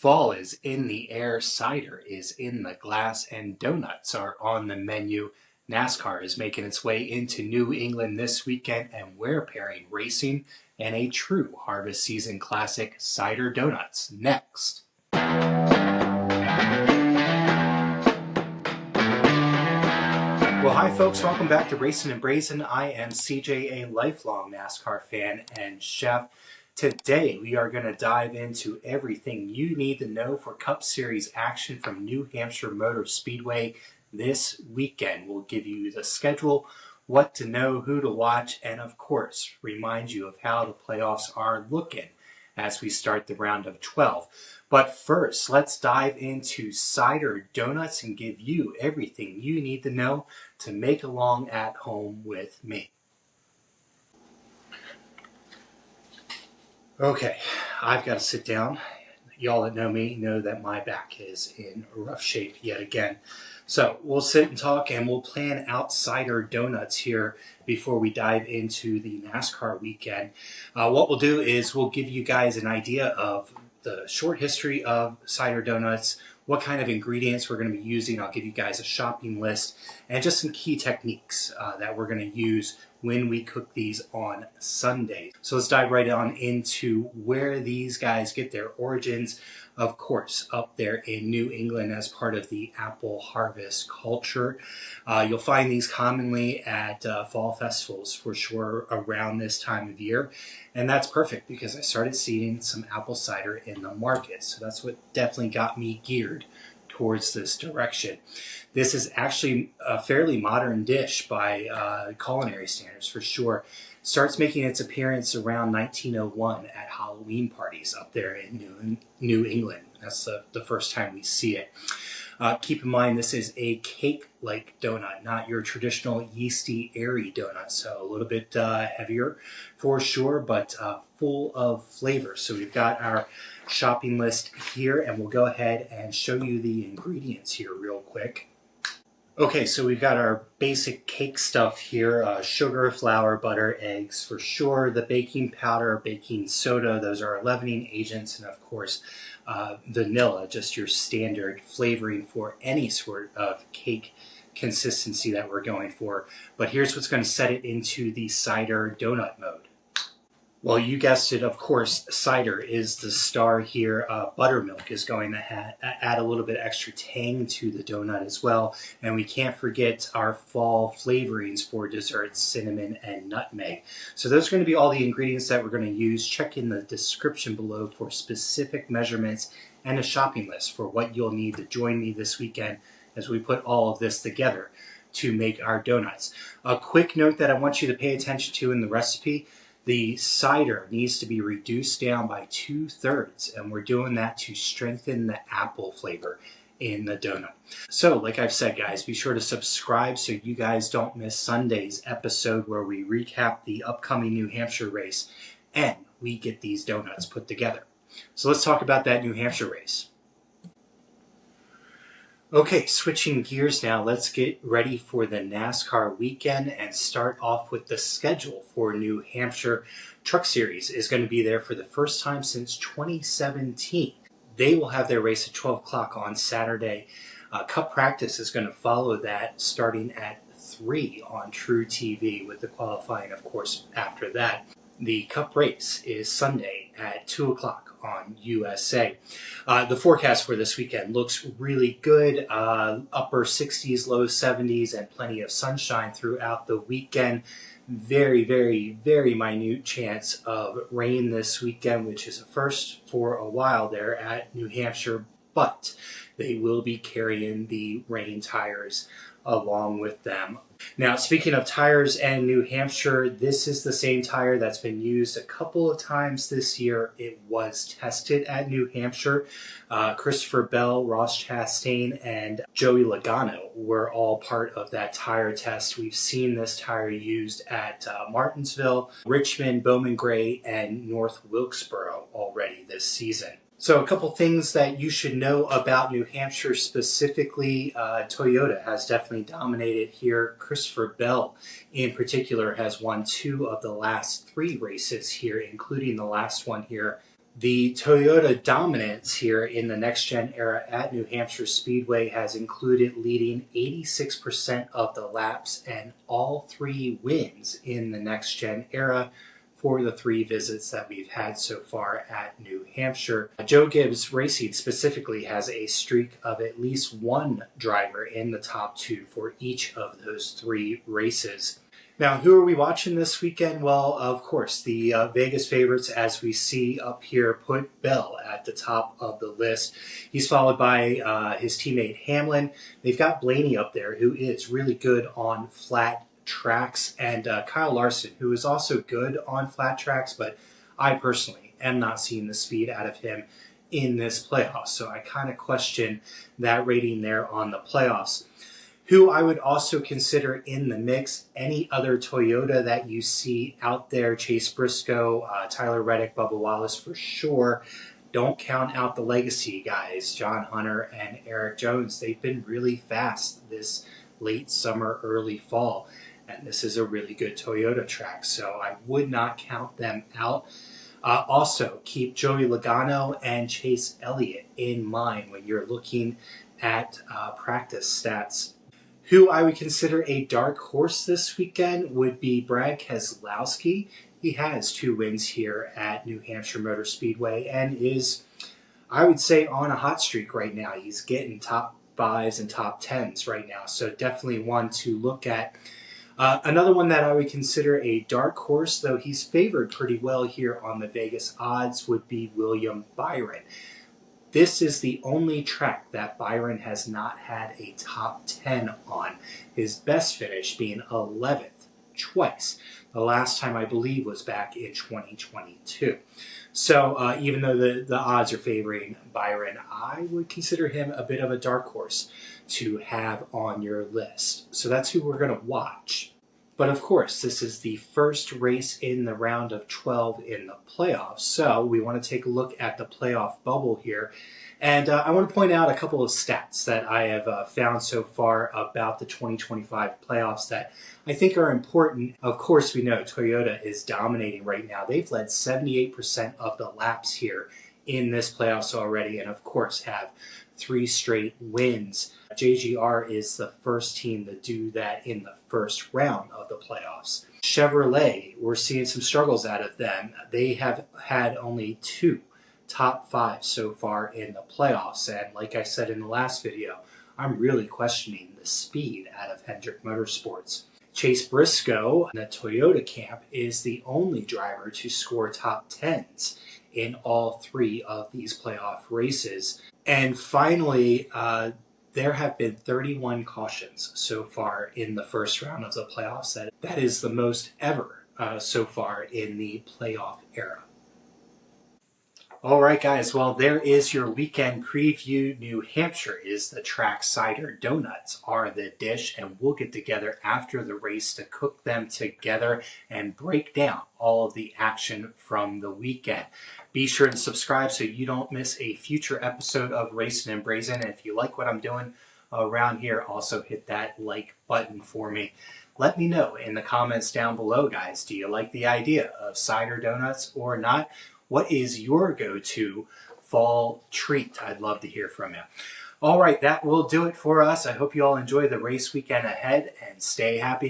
Fall is in the air, cider is in the glass, and donuts are on the menu. NASCAR is making its way into New England this weekend, and we're pairing racing and a true harvest season classic, cider donuts, next. Well, hi folks, welcome back to Racin-n-Braisin. I am CJ, a lifelong NASCAR fan and chef. Today we are going to dive into everything you need to know for Cup Series action from New Hampshire Motor Speedway this weekend. We'll give you the schedule, what to know, who to watch, and of course remind you of how the playoffs are looking as we start the round of 12. But first, let's dive into cider donuts and give you everything you need to know to make along at home with me. Okay, I've got to sit down. Y'all that know me know that my back is in rough shape yet again. So we'll sit and talk and we'll plan out cider donuts here before we dive into the NASCAR weekend. What we'll do is we'll give you guys an idea of the short history of cider donuts, what kind of ingredients we're going to be using. I'll give you guys a shopping list and just some key techniques that we're going to use when we cook these on Sunday. So let's dive right on into where these guys get their origins. Of course, up there in New England as part of the apple harvest culture. You'll find these commonly at fall festivals for sure around this time of year. And that's perfect because I started seeing some apple cider in the market. So that's what definitely got me geared towards this direction. This is actually a fairly modern dish by culinary standards for sure. Starts making its appearance around 1901 at Halloween parties up there in New England. That's the first time we see it. Keep in mind this is a cake-like donut, not your traditional yeasty, airy donut. So a little bit heavier for sure, but full of flavor. So we've got our shopping list here, and we'll go ahead and show you the ingredients here real quick. Okay, so we've got our basic cake stuff here, sugar, flour, butter, eggs for sure, the baking powder, baking soda, those are our leavening agents, and of course vanilla, just your standard flavoring for any sort of cake consistency that we're going for. But here's what's going to set it into the cider donut mode. Well, you guessed it, of course, cider is the star here. Buttermilk is going to add a little bit extra tang to the donut as well. And we can't forget our fall flavorings for desserts, cinnamon and nutmeg. So those are going to be all the ingredients that we're going to use. Check in the description below for specific measurements and a shopping list for what you'll need to join me this weekend as we put all of this together to make our donuts. A quick note that I want you to pay attention to in the recipe. The cider needs to be reduced down by 2/3, and we're doing that to strengthen the apple flavor in the donut. So, like I've said, guys, be sure to subscribe so you guys don't miss Sunday's episode where we recap the upcoming New Hampshire race and we get these donuts put together. So let's talk about that New Hampshire race. Okay, switching gears now, let's get ready for the NASCAR weekend and start off with the schedule for New Hampshire Truck Series is going to be there for the first time since 2017. They will have their race at 12 o'clock on Saturday. Cup practice is going to follow that starting at 3 on True TV with the qualifying, of course, after that. The Cup race is Sunday at 2 o'clock on USA. The forecast for this weekend looks really good. Upper 60s, low 70s, and plenty of sunshine throughout the weekend. Very, very, very minute chance of rain this weekend, which is a first for a while there at New Hampshire, but they will be carrying the rain tires along with them. Now, speaking of tires and New Hampshire, this is the same tire that's been used a couple of times this year. It was tested at New Hampshire. Christopher Bell, Ross Chastain, and Joey Logano were all part of that tire test. We've seen this tire used at Martinsville, Richmond, Bowman Gray, and North Wilkesboro already this season. So a couple things that you should know about New Hampshire specifically. Toyota has definitely dominated here. Christopher Bell in particular has won 2 of the last 3 races here, including the last one here The Toyota dominance here in the next gen era at New Hampshire Speedway has included leading 86% of the laps and all 3 wins in the next gen era for the 3 visits that we've had so far at New Hampshire. Joe Gibbs Racing specifically has a streak of at least 1 driver in the top 2 for each of those 3 races. Now, who are we watching this weekend? Well, of course, the Vegas favorites, as we see up here, put Bell at the top of the list. He's followed by his teammate Hamlin. They've got Blaney up there, who is really good on flat tracks, and Kyle Larson, who is also good on flat tracks, but I personally am not seeing the speed out of him in this playoff. So I kind of question that rating there on the playoffs. Who I would also consider in the mix, any other Toyota that you see out there, Chase Briscoe, Tyler Reddick, Bubba Wallace for sure. Don't count out the legacy guys, John Hunter and Eric Jones. They've been really fast this late summer, early fall, and this is a really good Toyota track, so I would not count them out. Also, keep Joey Logano and Chase Elliott in mind when you're looking at practice stats. Who I would consider a dark horse this weekend would be Brad Keselowski. He has 2 wins here at New Hampshire Motor Speedway and is, I would say, on a hot streak right now. He's getting top 5s and top 10s right now, so definitely one to look at. Another one that I would consider a dark horse, though he's favored pretty well here on the Vegas odds, would be William Byron. This is the only track that Byron has not had a top 10 on. His best finish being 11th twice. The last time, I believe, was back in 2022. So even though the odds are favoring Byron, I would consider him a bit of a dark horse to have on your list. So that's who we're going to watch. But of course, this is the first race in the round of 12 in the playoffs. So we want to take a look at the playoff bubble here. And I want to point out a couple of stats that I have found so far about the 2025 playoffs that I think are important. Of course, we know Toyota is dominating right now. They've led 78% of the laps here in this playoffs already, and of course have 3 straight wins. JGR is the first team to do that in the first round of the playoffs. Chevrolet, we're seeing some struggles out of them. They have had only 2 top 5 so far in the playoffs, and like I said in the last video, I'm really questioning the speed out of Hendrick Motorsports. Chase Briscoe in the Toyota camp is the only driver to score top 10s in all 3 of these playoff races. And finally, there have been 31 cautions so far in the first round of the playoffs. That is the most ever so far in the playoff era. All right, guys. Well, there is your weekend preview. New Hampshire is the track. Cider donuts are the dish, and we'll get together after the race to cook them together and break down all of the action from the weekend. Be sure to subscribe so you don't miss a future episode of Racin-n-Braisin. And if you like what I'm doing around here, also hit that like button for me. Let me know in the comments down below, guys. Do you like the idea of cider donuts or not? What is your go-to fall treat? I'd love to hear from you. All right, that will do it for us. I hope you all enjoy the race weekend ahead and stay happy.